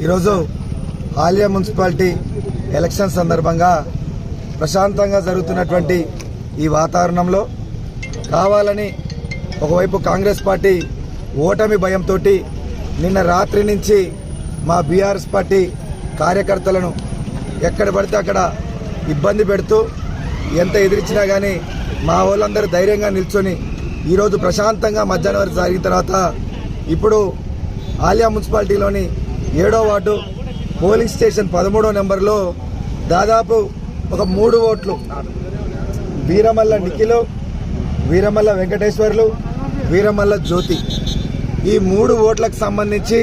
ఈరోజు Alia municipality election సందర్భంగా ప్రశాంతంగా జరుగుతున్నటువంటి ఈ వాతావరణంలో కావాలని ఒకవైపు కాంగ్రెస్ పార్టీ ఓటమి భయంతో నిన్న రాత్రి నుంచి మా బీఆర్ఎస్ పార్టీ కార్యకర్తలను ఎక్కడ పడితే అక్కడ ఇబ్బంది పెడుతూ ఎంత ఎదిరించినా కానీ మా వాళ్ళందరూ ధైర్యంగా నిల్చొని ఈరోజు ప్రశాంతంగా మధ్యాహ్నం వరకు జరిగిన తర్వాత ఇప్పుడు ఆలియా మున్సిపాలిటీలోని 7వ వార్డు పోలింగ్ స్టేషన్ 13వ నెంబర్లో దాదాపు ఒక 3 ఓట్లు వీరమల్ల నిఖిలు, వీరమల్ల వెంకటేశ్వర్లు, వీరమల్ల జ్యోతి, ఈ 3 ఓట్లకు సంబంధించి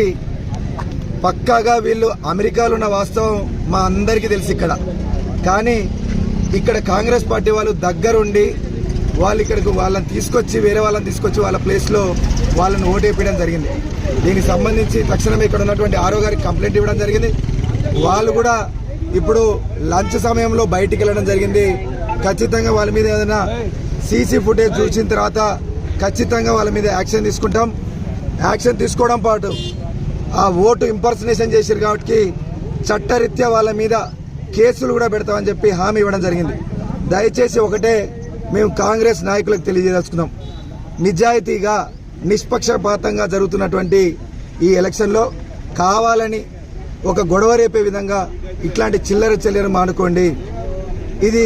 పక్కాగా వీళ్ళు అమెరికాలో ఉన్న వాస్తవం మా అందరికీ తెలుసు ఇక్కడ. కానీ ఇక్కడ కాంగ్రెస్ పార్టీ వాళ్ళు దగ్గరుండి వాళ్ళు ఇక్కడికి వాళ్ళని తీసుకొచ్చి వేరే వాళ్ళని తీసుకొచ్చి వాళ్ళ ప్లేస్లో వాళ్ళని ఓటేయడం జరిగింది. దీనికి సంబంధించి తక్షణమే ఇక్కడ ఉన్నటువంటి ఆరో గారికి కంప్లైంట్ ఇవ్వడం జరిగింది. వాళ్ళు కూడా ఇప్పుడు లంచ్ సమయంలో బయటికి వెళ్ళడం జరిగింది. ఖచ్చితంగా వాళ్ళ మీద ఏదైనా సీసీ ఫుటేజ్ చూసిన తర్వాత ఖచ్చితంగా వాళ్ళ మీద యాక్షన్ తీసుకుంటాం. యాక్షన్ తీసుకోవడం పాటు ఆ ఓటు ఇంపర్సనేషన్ చేశారు కాబట్టి చట్టరీత్యా వాళ్ళ మీద కేసులు కూడా పెడతామని చెప్పి హామీ ఇవ్వడం జరిగింది. దయచేసి ఒకటే మేము కాంగ్రెస్ నాయకులకు తెలియజేసుకున్నాం, నిజాయితీగా నిష్పక్షపాతంగా జరుగుతున్నటువంటి ఈ ఎలక్షన్లో కావాలని ఒక గొడవ రేపే విధంగా ఇట్లాంటి చిల్లర చెల్లెరు మానుకోండి. ఇది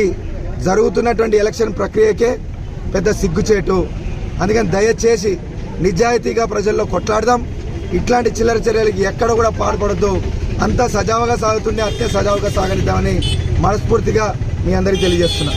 జరుగుతున్నటువంటి ఎలక్షన్ ప్రక్రియకే పెద్ద సిగ్గుచేటు. అందుకని దయచేసి నిజాయితీగా ప్రజల్లో కొట్లాడదాం. ఇట్లాంటి చిల్లర చర్యలకి ఎక్కడ కూడా పాల్పడద్దు. అంతా సజావుగా సాగుతుంది, అత్తే సజావుగా సాగనిద్దామని మనస్ఫూర్తిగా మీ అందరికీ తెలియజేస్తున్నా.